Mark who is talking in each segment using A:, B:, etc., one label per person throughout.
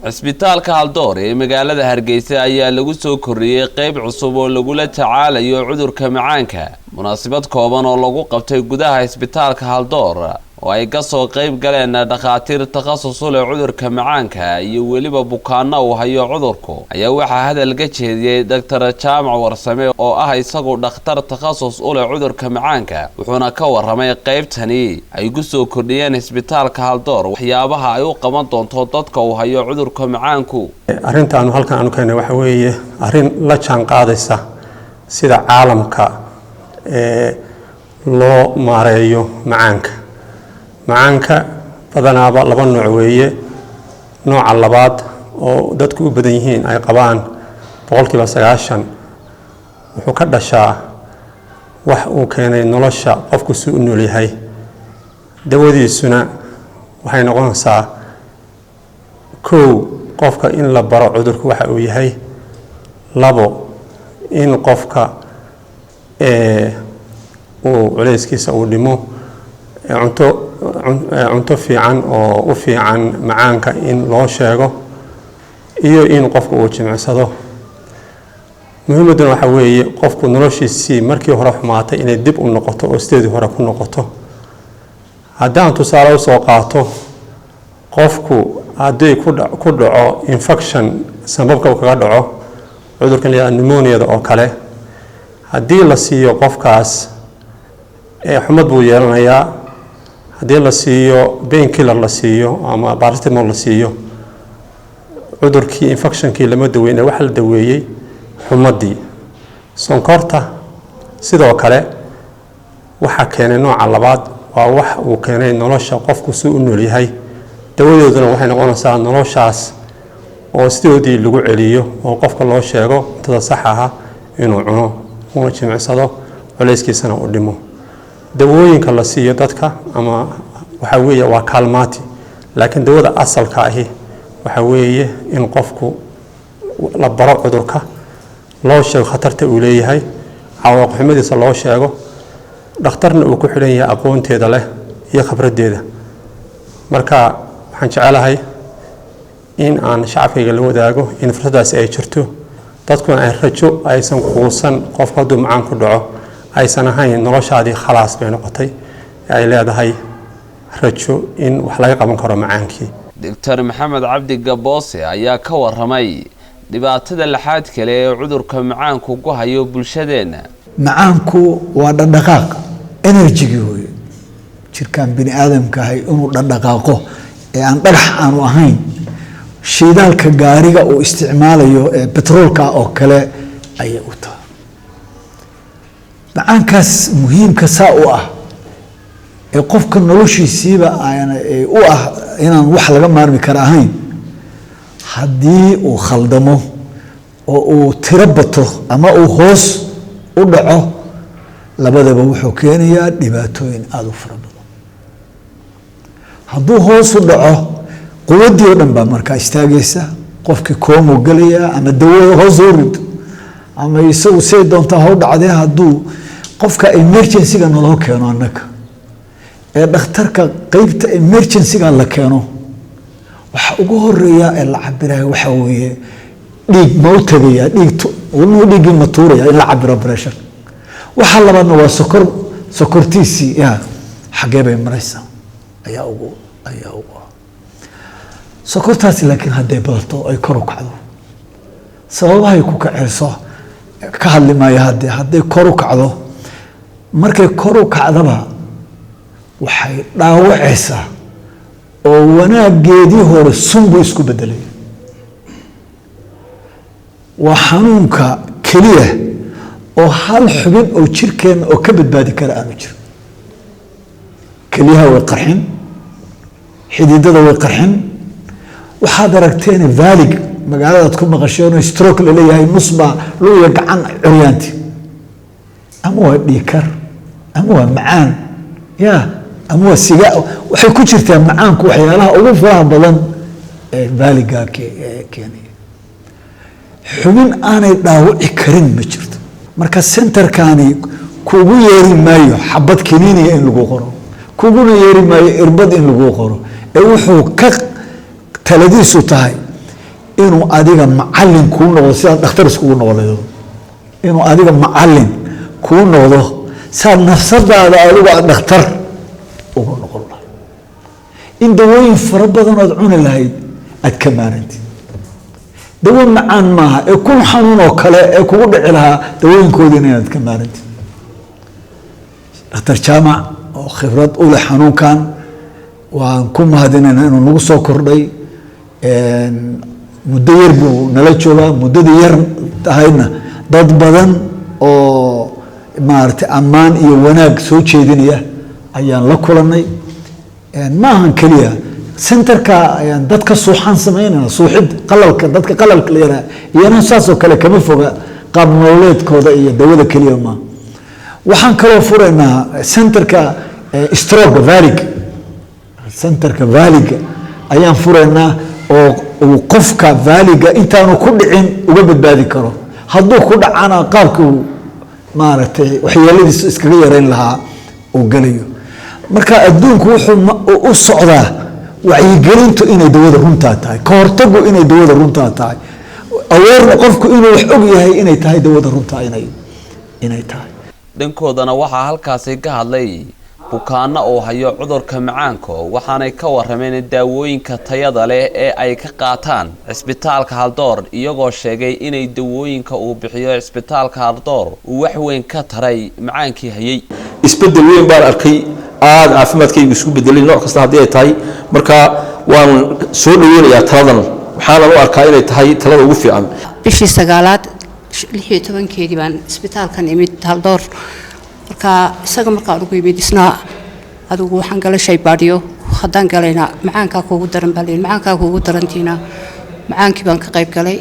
A: cisbitaalka Haldoor ee magaalada Hargeysa ayaa lagu soo koriyay qayb cusub oo lagula tacaalayo cudurka macaanka. Munaasabad kooban oo lagu qabtay gudaha cisbitaalka Haldoor oo ay ka soo qayb galeen dhakhaatiir takhasus u leh cudurka macaanka iyo waliba bukaanno u hayo cudurku ayaa waxa hadal ka jeediyay Dr. Jaamac Warsame oo ah isagu dhakhtar takhasus u leh cudurka macaanka wuxuuna ka waramay qaybtani ay ku soo kordhiyeen cisbitaalka Haldoor waxyaabaha ay u qaban doonto dadka u hayo cudurka macaanku.
B: Arrintan halkan aanu keenay waxa weeye arrin la jaan qaadaysa sida caalamka loo maareeyo macaanka badanaaba laba nooc weeye. nooca labaad oo dadku u badan yihiin ay qabaan 90% wuxuu ka dhashaa wax uu keenay nolosha qofku si u nool yahay. dawadiisuna waxay noqonaysaa qofka in la baro cudurku waxa uu yahay. labo in qofka uu culeyskiisa uu dhimo cunto fiican oo u fiican macaanka in loo sheego iyo in qofku uu jimicsado. muhiimaduna waxa weeye qofku noloshiisii markii hore xumaatay inay dib u noqoto oo sideedii hore ku noqoto. haddaan tusaale u soo qaato qofku haddii ku dhaco infection sanbabka uu kaga dhaco cudurkan la pneumonia oo kale haddii la siiyo qofkaas xumad buu yeelanayaa. haddii la siiyo painkiller la siiyo ama paracetamol la siiyo cudurkii infectionkii lama daweyn waxa la daweeyay xumadii. sonkorta sidoo kale waxa keenay nooca labaad waa wax uu keenay nolosha qofku si u nool yahay. dawadeeduna waxay noqonaysaa noloshaas oo sidoodii lagu celiyo oo qofka loo sheego cuntada sax ah inuu cuno oo jimicsado culeyskiisana u dhimo. dawooyinka la siiyo dadka ama waxa weeye waa kaalmaati laakiin dawada asalka ahi waxa weeye in qofku la baro cudurka loo sheego khatarta uu leeyahay caawaqxumadiisa loo sheego dhakhtarna uu ku xidhan yahay aqoonteeda leh iyo khibradeeda. marka waxaan jecelahay in aan shacabkayga la wadaago in fursadaasi ay jirto dadkuna ay rajo aysan quusan qofka hadduu macaan ku dhaco aysan ahayn noloshaadii khalaas bay noqotay ay leedahay rajo in wax laga qaban karo macaankii.
A: Dr. Maxamed Cabdi Gaboose ayaa ka waramay dhibaatada laxaad kale ee cudurka macaanku ku hayo bulshadeena.
C: macaanku waa dhaqdhaqaaq energy weeye jirkaan bini aadamka ahay inuu dhaqdhaqaaqo ee aan dhagax aanu ahayn shidaalka gaariga uu isticmaalayo ee petroolka oo kale ayay u tahay. macaankaas muhiimka saa u ah ee qofka noloshiisiiba u ah inaan wax laga maarmi kara ahayn haddii uu khaldamo oo uu tiro bato ama uu hoos u dhaco labadaba wuxuu keenayaa dhibaatooyin aada u fara badan. hadduu hoos u dhaco quwaddii oo dhan baa markaa istaagaysa qofkii koomu gelayaa ama dawada hoos u rido ama isagu say doontaa ha u dhacdee hadduu qofka emergency-ga naloo keeno annaga ee dhakhtarka qeybta emergency-ga la keeno waxa ugu horeeya ee la cabirayo waxa weeye dhiig ma u tagayaa dhiiggii ma tuuraya in la cabiro pressure. waxa labaadna waa sokortiisii xagee bay maraysaa ayaa ugu sokortaasi laakiin hadday badato ay kor u kacdo sababahay ku kacayso ka hadli maayo hadday kor u kacdo markay kor u kacdaba waxay dhaawacaysaa oo wanaageedii hore sunbu isku bedelay. waa xanuunka keliya oo hal xubin oo jirkeena oo ka badbaadi kara aanu jirin. keliyaha way qarxin xididada way qarxin. waxaad aragteen vaalig magaaladaad ku maqasheen stroke la leeyahay nusba luuya gacan curyaanti ama waa dhiikar ama waa macaan ama waa siga waxay ku jirtaa macaanku waxyaalaha ugu faraha badan ee vaaliga keenaya. xubin aanay dhaawici karin ma jirto. marka centerkani kugu yeeri maayo xabad kiniiniya in lagu qoro kuguna yeeri maayo irbad in lagu qoro ee wuxuu ka taladiisu tahay inuu adiga macallin kuu noqdo sidaad dhakhtar iskugu noqoleedo inuu adiga macallin kuu noqdo saad nafsadaada adigu aad dhakhtar ugu noqon lahayd in dawooyin fara badan ood cuni lahayd aad ka maarantid dawo macaan maaha ee kun xanuun oo kale ee kugu dhici lahaa dawooyinkoodiina inaad ka maarantid dhakhtar jaamac oo khibrad u leh xanuunkan waan ku mahadinaynaa inuu nagu soo kordhay muddo yar buu nala joogaa muddadii yar tahaydna dad badan oo maaragtay ammaan iyo wanaag soo jeedinaya ayaan la kulanay ma ahan keliya centerka ayaan dadka suuxaan samaynayna suuxid qalalka dadka qalalka la yaraha iyana saasoo kale kama foga qaab nololeedkooda iyo dawada keliya ma waxaan kaloo furaynaa centerka stroke valley centerka valleyga ayaan furaynaa oo uu qofka valleyga intaanu ku dhicin uga badbaadi karo hadduu ku dhacana qaabkuu maaragtay waxyeeladiisa iskaga yareyn lahaa uu galayo marka adduunku wuxuu u socdaa wacyigelintu inay dawada runtaa tahay ka hortagu inay dawada runtaa tahay aweerna qofku inuu wax og yahay inay tahay dawada runtaa inay tahay
A: dhankoodana waxaa halkaasi ka hadlay bukaano oo hayo cudurka macaanka waxaanay ka warameen daawooyinka tayada leh ee ay ka qaataan cisbitaalka Haldoor iyagoo sheegay inay daawooyinka uu bixiyo cisbitaalka Haldoor uu wax weyn ka taray macaankii hayay
D: isbedel weyn baan arkay aad caafimaadkaygu isku bedelay nooc kasta haddii ay tahay marka waan soo dhaweynayaa taladan waxaana u arkaa inay tahay talada ugu fiican
E: bishii 9aad 16 baan isbitaalkan imid Haldoor marka isaga markaan ugu yimid isna adigu waxaan galay shay baadhiyo haddaan galayna macaanka kuugu daran baliin macaanka kuugu darantiina macaankii baan ka qayb galay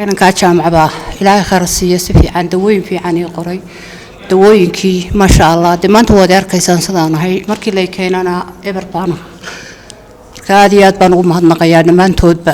E: inanka jaamacada ilaahay khayr siiyo si fiican dawooyin fiican ii qoray dawooyinkii ma sha Allah maanta waad arkaysaan sidaan ahay markii la keenana eber baan marka aad iyo aad baan ugu mahadnaqayaa dhammaantoodba